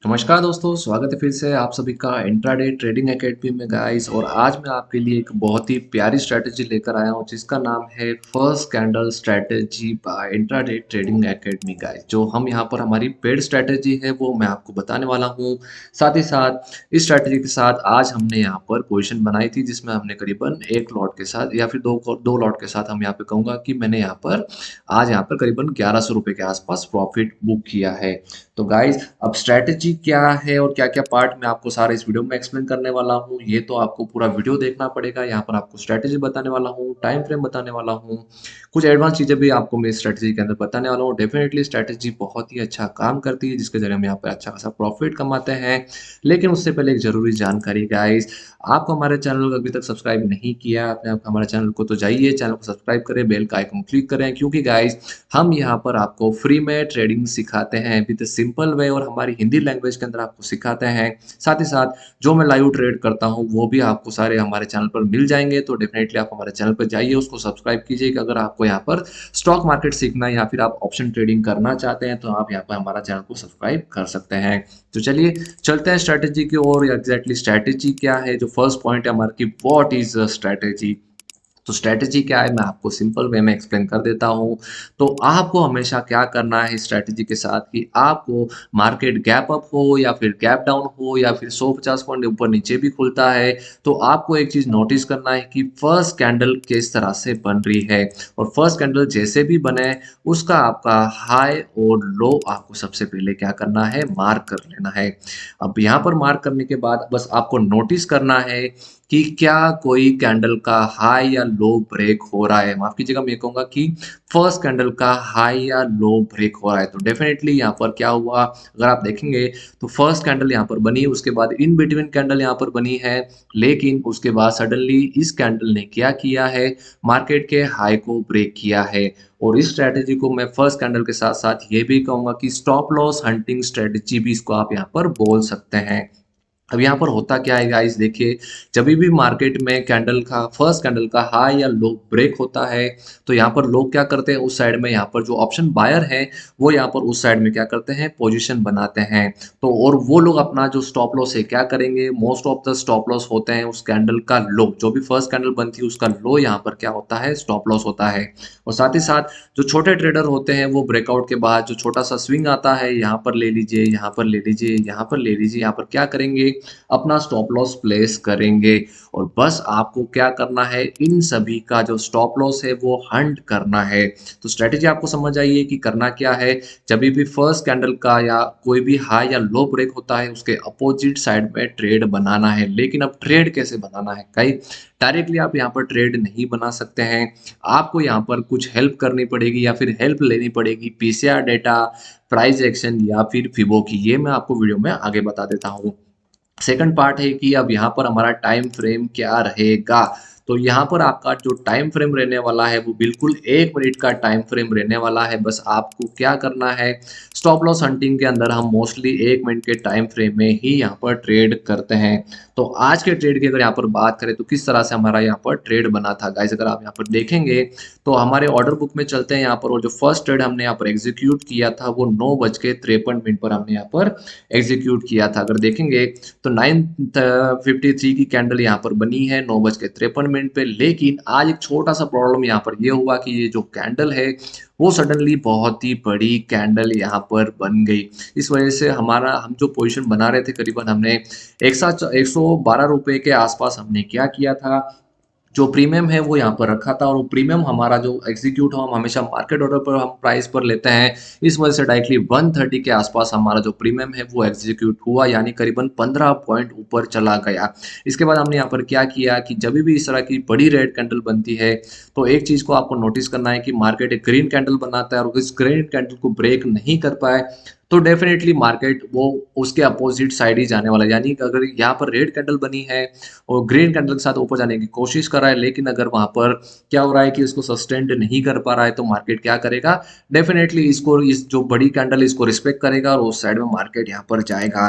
नमस्कार दोस्तों, स्वागत है फिर से आप सभी का इंट्राडे ट्रेडिंग एकेडमी में गाइस। और आज मैं आपके लिए एक बहुत ही प्यारी स्ट्रैटेजी लेकर आया हूँ जिसका नाम है first candle strategy by intraday trading academy guys. जो हम यहाँ पर हमारी पेड स्ट्रैटेजी है वो मैं आपको बताने वाला हूँ। साथ ही साथ इस स्ट्रैटेजी के साथ आज हमने यहाँ पर पोजीशन बनाई थी जिसमें हमने करीबन एक लॉट के साथ या फिर दो लॉट के साथ हम यहाँ पे कहूँगा कि मैंने यहाँ पर आज यहाँ पर करीबन 1100 रुपये के आसपास प्रॉफिट बुक किया है। तो गाइज अब स्ट्रैटेजी क्या है और क्या क्या पार्ट मैं आपको सारा इस वीडियो में एक्सप्लेन करने वाला हूँ, ये तो आपको पूरा वीडियो देखना पड़ेगा। यहाँ पर आपको स्ट्रैटेजी बताने वाला हूँ, टाइम फ्रेम बताने वाला हूँ, कुछ एडवांस चीजें भी आपको मैं स्ट्रैटेजी के अंदर बताने वाला हूँ। डेफिनेटली स्ट्रैटेजी बहुत ही अच्छा काम करती है जिसके जरिए हम यहाँ पर अच्छा खासा प्रॉफिट कमाते हैं। लेकिन उससे पहले एक जरूरी जानकारी गाइज, आपको हमारे चैनल को अभी तक सब्सक्राइब नहीं किया आपने, आप हमारे चैनल को तो जाइए, चैनल को सब्सक्राइब करें, बेल का आइकन क्लिक करें, क्योंकि गाइज हम यहाँ पर आपको फ्री में ट्रेडिंग सिखाते हैं विद सिंपल वे और हमारी हिंदी लैंग्वेज के अंदर आपको सिखाते हैं। साथ ही साथ जो मैं लाइव ट्रेड करता हूँ वो भी आपको सारे हमारे चैनल पर मिल जाएंगे। तो डेफिनेटली आप हमारे चैनल पर जाइए, उसको सब्सक्राइब कीजिए कि अगर आपको यहाँ पर स्टॉक मार्केट सीखना है या फिर आप ऑप्शन ट्रेडिंग करना चाहते हैं तो आप यहाँ पर हमारा चैनल को सब्सक्राइब कर सकते हैं। तो चलिए चलते हैं स्ट्रैटेजी की ओर। एग्जैक्टली स्ट्रैटेजी क्या है, जो फर्स्ट पॉइंट है हमारा की व्हाट इज स्ट्रैटेजी। तो स्ट्रैटेजी क्या है मैं आपको सिंपल वे में एक्सप्लेन कर देता हूँ। तो आपको हमेशा क्या करना है स्ट्रैटेजी के साथ कि आपको मार्केट गैप अप हो या फिर गैप डाउन हो या फिर 150 पॉइंट ऊपर नीचे भी खुलता है, तो आपको एक चीज नोटिस करना है कि फर्स्ट कैंडल किस तरह से बन रही है। और फर्स्ट कैंडल जैसे भी बने उसका आपका हाई और लो आपको सबसे पहले क्या करना है, मार्क कर लेना है। अब यहाँ पर मार्क करने के बाद बस आपको नोटिस करना है कि क्या कोई कैंडल का हाई या लो ब्रेक हो रहा है। माफ कीजिएगा, मैं ये कहूंगा कि फर्स्ट कैंडल का हाई या लो ब्रेक हो रहा है। तो डेफिनेटली यहाँ पर क्या हुआ, अगर आप देखेंगे तो फर्स्ट कैंडल यहाँ पर बनी, उसके बाद इन बिटवीन कैंडल यहाँ पर बनी है, लेकिन उसके बाद सडनली इस कैंडल ने क्या किया है, मार्केट के हाई को ब्रेक किया है। और इस स्ट्रैटेजी को मैं फर्स्ट कैंडल के साथ साथ ये भी कहूंगा कि स्टॉप लॉस हंटिंग स्ट्रेटेजी भी इसको आप यहाँ पर बोल सकते हैं। अब यहाँ पर होता क्या है गाइस, देखिए जब भी मार्केट में कैंडल का फर्स्ट कैंडल का हाई या लो ब्रेक होता है तो यहाँ पर लोग क्या करते हैं, उस साइड में यहाँ पर जो ऑप्शन बायर है वो यहाँ पर उस साइड में क्या करते हैं, पोजीशन बनाते हैं। तो और वो लोग अपना जो स्टॉप लॉस है क्या करेंगे, most of the stop loss होते हैं उस कैंडल का लो, जो भी फर्स्ट कैंडल बनती है उसका लो यहाँ पर क्या होता है, स्टॉप लॉस होता है। और साथ ही साथ जो छोटे ट्रेडर होते हैं वो ब्रेकआउट के बाद जो छोटा सा स्विंग आता है, यहाँ पर ले लीजिए, यहाँ पर ले लीजिए, यहाँ पर ले लीजिए, यहाँ पर क्या करेंगे, अपना स्टॉप लॉस प्लेस करेंगे। और बस आपको क्या करना है, इन सभी का जो स्टॉप लॉस है वो हंट करना है। तो स्ट्रेटेजी आपको समझ आई है कि करना क्या है। जब भी फर्स्ट कैंडल का या कोई भी हाई या लो ब्रेक होता है उसके अपोजिट साइड में ट्रेड बनाना है। लेकिन अब ट्रेड कैसे बनाना है, कई डायरेक्टली आप यहाँ पर ट्रेड नहीं बना सकते हैं, आपको यहाँ पर कुछ हेल्प करनी पड़ेगी या फिर हेल्प लेनी पड़ेगी पीसीआर डेटा, प्राइस एक्शन या फिर फिबो की। ये मैं आपको वीडियो में आगे बता देता हूँ। सेकंड पार्ट है कि अब यहाँ पर हमारा टाइम फ्रेम क्या रहेगा। तो यहाँ पर आपका जो टाइम फ्रेम रहने वाला है वो बिल्कुल 1 मिनट का टाइम फ्रेम रहने वाला है। बस आपको क्या करना है, स्टॉप लॉस हंटिंग के अंदर हम मोस्टली 1 मिनट के टाइम फ्रेम में ही यहाँ पर ट्रेड करते हैं। तो आज के ट्रेड की अगर यहाँ पर बात करें तो किस तरह से हमारा यहाँ पर ट्रेड बना था गाइस, अगर आप यहाँ पर देखेंगे तो हमारे ऑर्डर बुक में चलते हैं यहाँ पर। और जो फर्स्ट ट्रेड हमने यहाँ पर एग्जीक्यूट किया था वो 9:53 पर हमने यहाँ पर एग्जीक्यूट किया था। अगर देखेंगे तो 9:53 की कैंडल यहाँ पर बनी है 9:53 पे। लेकिन आज एक छोटा सा प्रॉब्लम यहाँ पर ये हुआ कि ये जो कैंडल है वो सडनली बहुत ही बड़ी कैंडल यहाँ पर बन गई। इस वजह से हम जो पोजीशन बना रहे थे करीबन हमने 112 रुपए के आसपास हमने क्या किया था, जो प्रीमियम है वो यहाँ पर रखा था। और वो प्रीमियम हमारा जो एग्जीक्यूट हो, हम हमेशा मार्केट ऑर्डर पर हम प्राइस पर लेते हैं, इस वजह से डायरेक्टली 130 के आसपास हमारा जो प्रीमियम है वो एग्जीक्यूट हुआ, यानी करीबन 15 पॉइंट ऊपर चला गया। इसके बाद हमने यहाँ पर क्या किया कि जब भी इस तरह की बड़ी रेड कैंडल बनती है तो एक चीज को आपको नोटिस करना है कि मार्केट एक ग्रीन कैंडल बनाता है और इस ग्रीन कैंडल को ब्रेक नहीं कर पाए तो डेफिनेटली मार्केट वो उसके अपोजिट साइड ही जाने वाला है। यानी कि अगर यहाँ पर रेड कैंडल बनी है और ग्रीन कैंडल के साथ ऊपर जाने की कोशिश कर रहा है, लेकिन अगर वहां पर क्या हो रहा है कि इसको सस्टेन नहीं कर पा रहा है तो मार्केट क्या करेगा, डेफिनेटली इसको, इस जो बड़ी कैंडल इसको रिस्पेक्ट करेगा और उस साइड में मार्केट यहाँ पर जाएगा।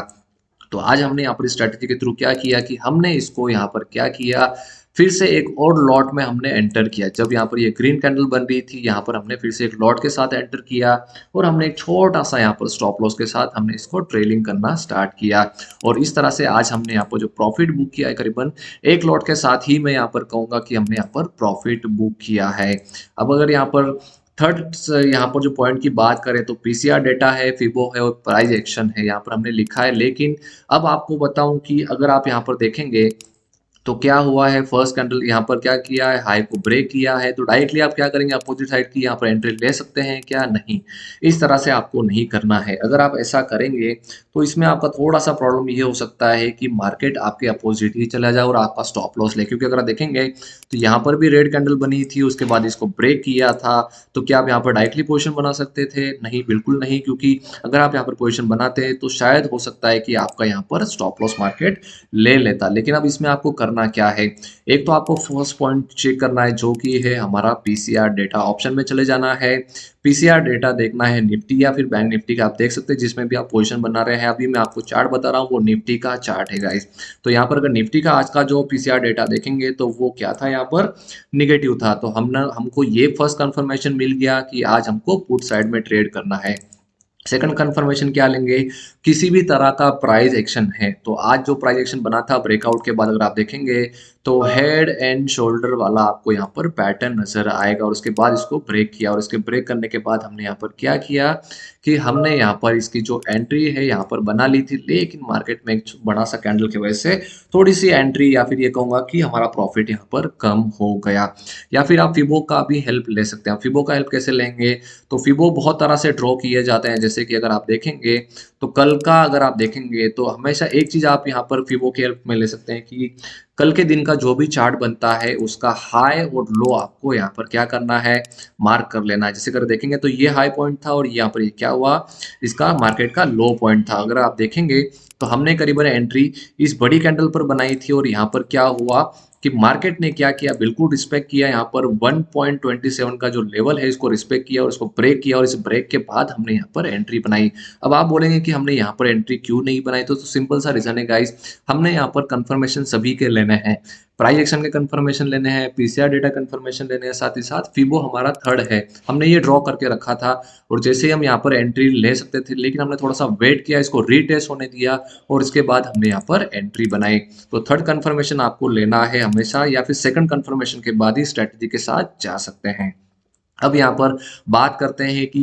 तो आज हमने यहाँ पर स्ट्रेटेजी के थ्रू क्या किया कि हमने इसको यहाँ पर क्या किया, फिर से एक और लॉट में हमने एंटर किया। जब यहाँ पर ये ग्रीन कैंडल बन रही थी, यहाँ पर हमने फिर से एक लॉट के साथ एंटर किया और हमने एक छोटा सा यहाँ पर स्टॉप लॉस के साथ हमने इसको ट्रेलिंग करना स्टार्ट किया। और इस तरह से आज हमने यहाँ पर जो प्रॉफिट बुक किया है करीबन एक लॉट के साथ ही मैं यहाँ पर कहूँगा कि हमने यहाँ पर प्रॉफिट बुक किया है। अब अगर यहाँ पर थर्ड यहाँ पर जो पॉइंट की बात करें तो पीसीआर डेटा है, फिबो है और प्राइस एक्शन है, यहाँ पर हमने लिखा है। लेकिन अब आपको बताऊं कि अगर आप यहाँ पर देखेंगे तो क्या हुआ है, फर्स्ट कैंडल यहाँ पर क्या किया है, हाई को ब्रेक किया है, तो डायरेक्टली आप क्या करेंगे, अपोजिट साइड की यहाँ पर एंट्री ले सकते हैं क्या? नहीं, इस तरह से आपको नहीं करना है। अगर आप ऐसा करेंगे तो इसमें आपका थोड़ा सा प्रॉब्लम ये हो सकता है कि मार्केट आपके अपोजिट ही चला जाए और आपका स्टॉप लॉस ले, क्योंकि अगर आप देखेंगे तो यहाँ पर भी रेड कैंडल बनी थी, उसके बाद इसको ब्रेक किया था। तो क्या आप यहाँ पर डायरेक्टली पोजिशन बना सकते थे? नहीं, बिल्कुल नहीं, क्योंकि अगर आप यहाँ पर पोजिशन बनाते हैं तो शायद हो सकता है कि आपका यहाँ पर स्टॉप लॉस मार्केट ले लेता। लेकिन अब इसमें आपको करना क्या है, एक तो आपको फर्स्ट पॉइंट चेक करना है जो कि है हमारा पीसीआर डेटा। ऑप्शन में चले जाना है, पीसीआर डेटा देखना है निफ्टी या फिर बैंक निफ्टी का, आप देख सकते हैं जिसमें भी आप पोजीशन बना रहे हैं। अभी मैं आपको चार्ट बता रहा हूँ, वो निफ्टी का चार्ट है गाइस। तो यहाँ पर अगर निफ्टी का आज का जो पीसीआर डेटा देखेंगे तो वो क्या था, यहाँ पर निगेटिव था। तो हमको ये फर्स्ट कंफर्मेशन मिल गया कि आज हमको पुट साइड में ट्रेड करना है। सेकंड कंफर्मेशन क्या लेंगे, किसी भी तरह का प्राइस एक्शन है तो आज जो प्राइस एक्शन बना था ब्रेकआउट के बाद अगर आप देखेंगे तो हेड एंड शोल्डर वाला आपको यहाँ पर पैटर्न नजर आएगा और उसके बाद इसको ब्रेक किया और इसके ब्रेक करने के बाद हमने यहाँ पर क्या किया कि हमने यहाँ पर इसकी जो एंट्री है यहाँ पर बना ली थी। लेकिन मार्केट में एक बड़ा सा कैंडल की वजह से थोड़ी सी एंट्री या फिर ये कहूंगा कि हमारा प्रॉफिट यहाँ पर कम हो गया। या फिर आप फिबो का भी हेल्प ले सकते हैं। फिबो का हेल्प कैसे लेंगे, तो फिबो बहुत तरह से ड्रॉ किए जाते हैं। जैसे कि अगर आप देखेंगे तो कल का अगर आप देखेंगे तो हमेशा एक चीज आप यहाँ पर फिबो की हेल्प में ले सकते हैं कि कल के दिन का जो भी चार्ट बनता है उसका हाई और लो आपको यहाँ पर क्या करना है, मार्क कर लेना है। जैसे अगर देखेंगे तो ये हाई पॉइंट था और यहाँ पर ये क्या हुआ, इसका मार्केट का लो पॉइंट था। अगर आप देखेंगे तो हमने करीबन एंट्री इस बड़ी कैंडल पर बनाई थी और यहाँ पर क्या हुआ कि मार्केट ने क्या किया, बिल्कुल रिस्पेक्ट किया। यहाँ पर 1.27 का जो लेवल है इसको रिस्पेक्ट किया और इसको ब्रेक किया और इस ब्रेक के बाद हमने यहाँ पर एंट्री बनाई। अब आप बोलेंगे कि हमने यहाँ पर एंट्री क्यों नहीं बनाई, तो सिंपल सा रीजन है गाइस, हमने यहाँ पर कंफर्मेशन सभी के लेने हैं। प्राइस एक्शन के कंफर्मेशन लेने हैं, पीसीआर डेटा कंफर्मेशन लेने हैं, साथ ही साथ फिबो हमारा थर्ड है, हमने ये ड्रॉ करके रखा था। और जैसे ही हम यहाँ पर एंट्री ले सकते थे लेकिन हमने थोड़ा सा वेट किया, इसको रीटेस्ट होने दिया और इसके बाद हमने यहाँ पर एंट्री बनाई। तो थर्ड कंफर्मेशन आपको लेना है हमेशा, या फिर सेकंड कंफर्मेशन के बाद ही स्ट्रेटजी के साथ जा सकते हैं। अब यहाँ पर बात करते हैं कि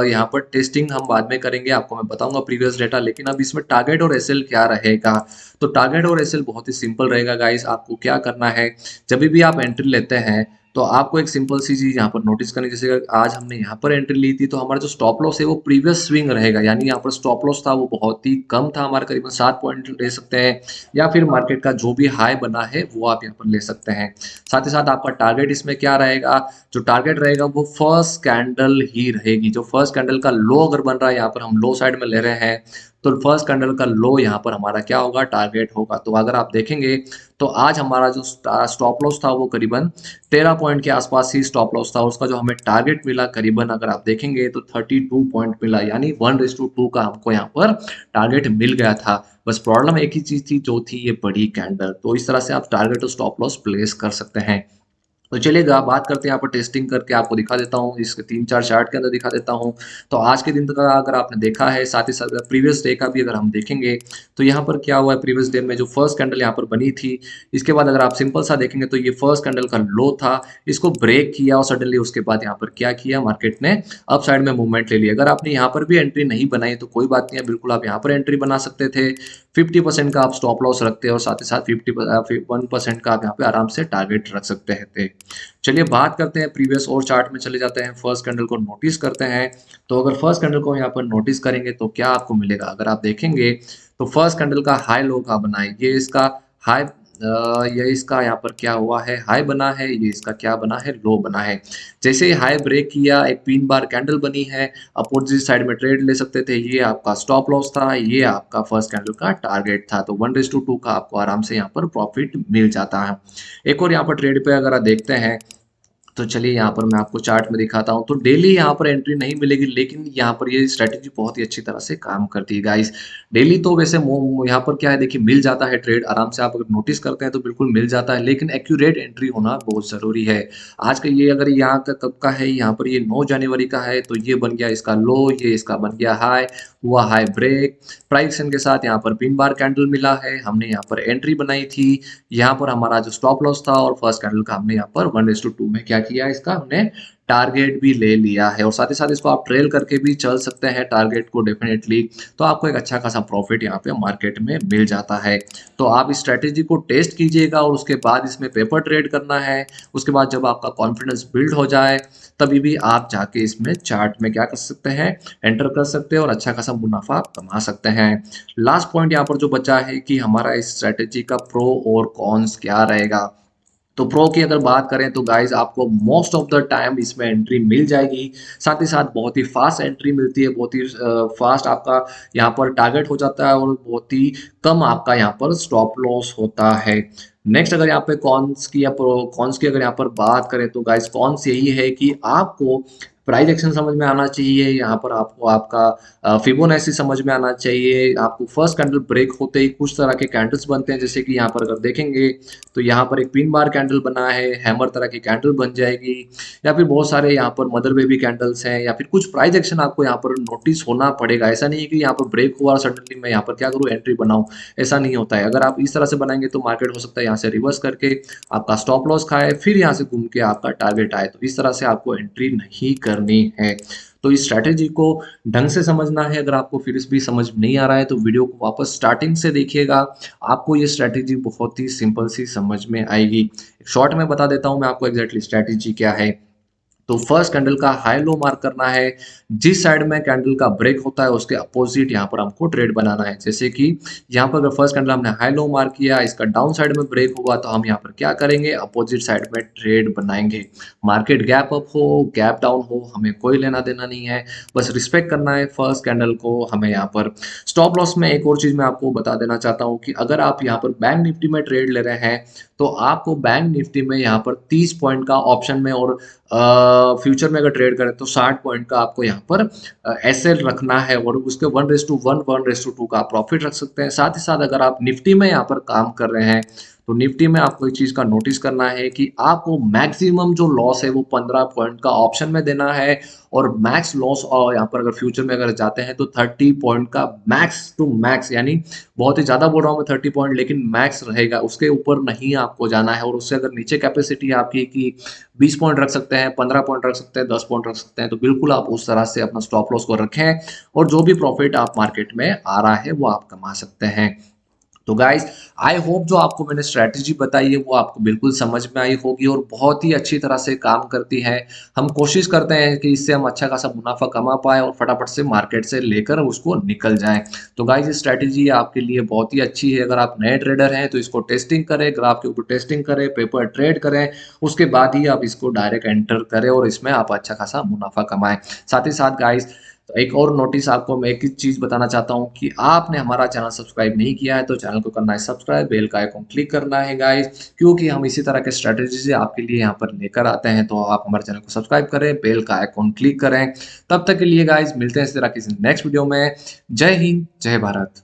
यहाँ पर टेस्टिंग हम बाद में करेंगे, आपको मैं बताऊंगा प्रीवियस डेटा। लेकिन अब इसमें टारगेट और एसएल क्या रहेगा, तो टारगेट और एसएल बहुत ही सिंपल रहेगा गाइस। आपको क्या करना है, जब भी आप एंट्री लेते हैं तो आपको एक सिंपल सी चीज यहाँ पर नोटिस करनी, जैसे आज हमने यहाँ पर एंट्री ली थी तो हमारा जो स्टॉप लॉस है वो प्रीवियस स्विंग रहेगा। यानी यहाँ पर स्टॉप लॉस था वो बहुत ही कम था, हमारे करीबन 7 पॉइंट ले सकते हैं, या फिर मार्केट का जो भी हाई बना है वो आप यहाँ पर ले सकते हैं। साथ ही साथ आपका टारगेट इसमें क्या रहेगा, जो टारगेट रहेगा वो फर्स्ट कैंडल ही रहेगी। जो फर्स्ट कैंडल का लो अगर बन रहा है, यहाँ पर हम लो साइड में ले रहे हैं, तो फर्स्ट कैंडल का लो यहाँ पर हमारा क्या होगा, टारगेट होगा। तो अगर आप देखेंगे तो आज हमारा जो स्टॉप लॉस था वो करीबन 13 पॉइंट के आसपास ही स्टॉप लॉस था। उसका जो हमें टारगेट मिला करीबन अगर आप देखेंगे तो 32 पॉइंट मिला, यानी 1:2 का हमको यहाँ पर टारगेट मिल गया था। बस प्रॉब्लम एक ही चीज थी जो थी ये बड़ी कैंडल। तो इस तरह से आप टारगेट और स्टॉप लॉस प्लेस कर सकते हैं। तो चलिएगा बात करते हैं, यहाँ पर टेस्टिंग करके आपको दिखा देता हूँ, इसके 3-4 चार्ट के अंदर दिखा देता हूँ। तो आज के दिन का अगर आपने देखा है, साथ ही साथ प्रीवियस डे का भी अगर हम देखेंगे तो यहाँ पर क्या हुआ है, प्रीवियस डे में जो फर्स्ट कैंडल यहाँ पर बनी थी, इसके बाद अगर आप सिंपल सा देखेंगे तो ये फर्स्ट कैंडल का लो था, इसको ब्रेक किया और सडनली उसके बाद यहाँ पर क्या किया, मार्केट ने अप साइड में मूवमेंट ले लिया। अगर आपने यहाँ पर भी एंट्री नहीं बनाई तो कोई बात नहीं है, बिल्कुल आप यहाँ पर एंट्री बना सकते थे। 50% का आप स्टॉप लॉस रखते हैं और साथ ही साथ 1% का आप यहाँ पे आराम से टारगेट रख सकते थे। चलिए बात करते हैं प्रीवियस और चार्ट में चले जाते हैं, फर्स्ट कैंडल को नोटिस करते हैं। तो अगर फर्स्ट कैंडल को यहाँ पर नोटिस करेंगे तो क्या आपको मिलेगा, अगर आप देखेंगे तो फर्स्ट कैंडल का हाई लो का बना है, ये इसका हाई, ये इसका यहाँ पर क्या हुआ है, हाई बना है, ये इसका क्या बना है, लो बना है। जैसे ही हाई ब्रेक किया, एक पिन बार कैंडल बनी है, अपोजिट साइड में ट्रेड ले सकते थे, ये आपका स्टॉप लॉस था, ये आपका फर्स्ट कैंडल का टारगेट था। तो 1:2 का आपको आराम से यहाँ पर प्रॉफिट मिल जाता है। एक और यहाँ पर ट्रेड पे अगर आप देखते हैं तो चलिए यहाँ पर मैं आपको चार्ट में दिखाता हूँ। तो डेली यहाँ पर एंट्री नहीं मिलेगी, लेकिन यहाँ पर ये स्ट्रैटेजी बहुत ही अच्छी तरह से काम करती है गाइस। डेली तो वैसे यहाँ पर क्या है, देखिए मिल जाता है ट्रेड आराम से, आप अगर नोटिस करते हैं तो बिल्कुल मिल जाता है, लेकिन एक्यूरेट एंट्री होना बहुत ज़रूरी है। आज का ये अगर यहाँ का कब का है, यहाँ पर ये 9 जनवरी का है, तो ये बन गया इसका लो, ये इसका बन गया हाई, हुआ हाई ब्रेक, प्राइस एक्शन के साथ यहाँ पर पिन बार कैंडल मिला है, हमने यहाँ पर एंट्री बनाई थी, यहाँ पर हमारा जो स्टॉप लॉस था, और फर्स्ट कैंडल का हमने यहाँ पर 1:2 में क्या किया, इसका हमने टारगेट भी ले लिया है, और साथ ही साथ इसको आप ट्रेल करके भी चल सकते हैं टारगेट को डेफिनेटली। तो आपको एक अच्छा खासा प्रॉफिट यहाँ पे मार्केट में मिल जाता है। तो आप इस स्ट्रेटेजी को टेस्ट कीजिएगा, और उसके बाद इसमें पेपर ट्रेड करना है। उसके बाद जब आपका कॉन्फिडेंस बिल्ड हो जाए, तभी भी आप जाके इसमें चार्ट में क्या कर सकते हैं, एंटर कर सकते हैं और अच्छा खासा मुनाफा कमा सकते हैं। लास्ट पॉइंट यहाँ पर जो बचा है कि हमारा इस स्ट्रेटेजी का प्रो और कॉन्स क्या रहेगा। तो प्रो की अगर बात करें तो गाइज आपको मोस्ट ऑफ द टाइम इसमें एंट्री मिल जाएगी, साथ ही साथ बहुत ही फास्ट एंट्री मिलती है, बहुत ही फास्ट आपका यहाँ पर टारगेट हो जाता है, और बहुत ही कम आपका यहाँ पर स्टॉप लॉस होता है। नेक्स्ट अगर यहाँ पे कॉन्स की या प्रो कॉन्स की अगर यहाँ पर बात करें तो गाइज कॉन्स यही है कि आपको प्राइस एक्शन समझ में आना चाहिए, यहाँ पर आपको आपका फिबोनाची समझ में आना चाहिए। आपको फर्स्ट कैंडल ब्रेक होते ही कुछ तरह के कैंडल्स बनते हैं, जैसे कि यहाँ पर अगर देखेंगे तो यहाँ पर एक पिन बार कैंडल बना है, हैमर तरह की कैंडल बन जाएगी, या फिर बहुत सारे यहाँ पर मदर बेबी कैंडल्स हैं, या फिर कुछ प्राइस एक्शन आपको यहाँ पर नोटिस होना पड़ेगा। ऐसा नहीं है कि यहाँ पर ब्रेक हुआ और सडनली मैं यहाँ पर क्या करूँ, एंट्री बनाऊँ, ऐसा नहीं होता है। अगर आप इस तरह से बनाएंगे तो मार्केट हो सकता है यहाँ से रिवर्स करके आपका स्टॉप लॉस खाए, फिर यहाँ से घूम के आपका टारगेट आए, तो इस तरह से आपको एंट्री नहीं करनी है। तो इस स्ट्रैटेजी को ढंग से समझना है। अगर आपको फिर भी समझ नहीं आ रहा है तो वीडियो को वापस स्टार्टिंग से देखिएगा, आपको ये स्ट्रैटेजी बहुत ही सिंपल सी समझ में आएगी। शॉर्ट में बता देता हूँ मैं आपको एग्जैक्टली स्ट्रैटेजी क्या है। तो फर्स्ट कैंडल का हाई लो मार्क करना है, जिस साइड में कैंडल का ब्रेक होता है उसके अपोजिट यहाँ पर हमको ट्रेड बनाना है। जैसे कि यहाँ पर अगर फर्स्ट कैंडल हमने हाई लो मार्क किया, इसका डाउन साइड में ब्रेक हुआ, तो हम यहाँ पर क्या करेंगे, अपोजिट साइड में ट्रेड बनाएंगे। मार्केट गैप अप हो गैप डाउन हो, हमें कोई लेना देना नहीं है, बस रिस्पेक्ट करना है फर्स्ट कैंडल को हमें। यहाँ पर स्टॉप लॉस में एक और चीज मैं आपको बता देना चाहता हूँ कि अगर आप यहाँ पर बैंक निफ्टी में ट्रेड ले रहे हैं, तो आपको बैंक निफ्टी में यहाँ पर 30 पॉइंट का ऑप्शन में, और फ्यूचर में अगर ट्रेड करें तो 60 पॉइंट का आपको यहाँ पर एसएल रखना है, और उसके 1:1 1:2 का आप प्रॉफिट रख सकते हैं। साथ ही साथ अगर आप निफ्टी में यहाँ पर काम कर रहे हैं, तो निफ्टी में आपको एक चीज का नोटिस करना है कि आपको मैक्सिमम जो लॉस है वो 15 पॉइंट का ऑप्शन में देना है, और मैक्स लॉस, और यहाँ पर अगर फ्यूचर में अगर जाते हैं तो 30 पॉइंट का मैक्स टू मैक्स, यानी बहुत ही ज्यादा बोल रहा हूँ मैं 30 पॉइंट, लेकिन मैक्स रहेगा, उसके ऊपर नहीं आपको जाना है। और उससे अगर नीचे कैपेसिटी आपकी की 20 पॉइंट रख सकते हैं, 15 पॉइंट रख सकते हैं, 10 पॉइंट रख सकते हैं, तो बिल्कुल आप उस तरह से अपना स्टॉप लॉस को रखें, और जो भी प्रॉफिट आप मार्केट में आ रहा है वो आप कमा सकते हैं। तो गाइस, आई होप जो आपको मैंने स्ट्रैटेजी बताई है वो आपको बिल्कुल समझ में आई होगी, और बहुत ही अच्छी तरह से काम करती है। हम कोशिश करते हैं कि इससे हम अच्छा खासा मुनाफा कमा पाए और फटाफट से मार्केट से लेकर उसको निकल जाएं। तो गाइस, ये स्ट्रैटेजी आपके लिए बहुत ही अच्छी है। अगर आप नए ट्रेडर हैं तो इसको टेस्टिंग करें, ग्राफ के ऊपर टेस्टिंग करें, पेपर ट्रेड करें, उसके बाद ही आप इसको डायरेक्ट एंटर करें और इसमें आप अच्छा खासा मुनाफा कमाएं। साथ ही साथ गाइस, तो एक और नोटिस आपको मैं एक चीज बताना चाहता हूँ कि आपने हमारा चैनल सब्सक्राइब नहीं किया है तो चैनल को करना है सब्सक्राइब, बेल का आइकॉन क्लिक करना है गाइस, क्योंकि हम इसी तरह के स्ट्रेटेजी आपके लिए यहाँ पर लेकर आते हैं। तो आप हमारे चैनल को सब्सक्राइब करें, बेल का आइकॉन क्लिक करें। तब तक के लिए गाइस मिलते हैं इस तरह किसी नेक्स्ट वीडियो में। जय हिंद, जय भारत।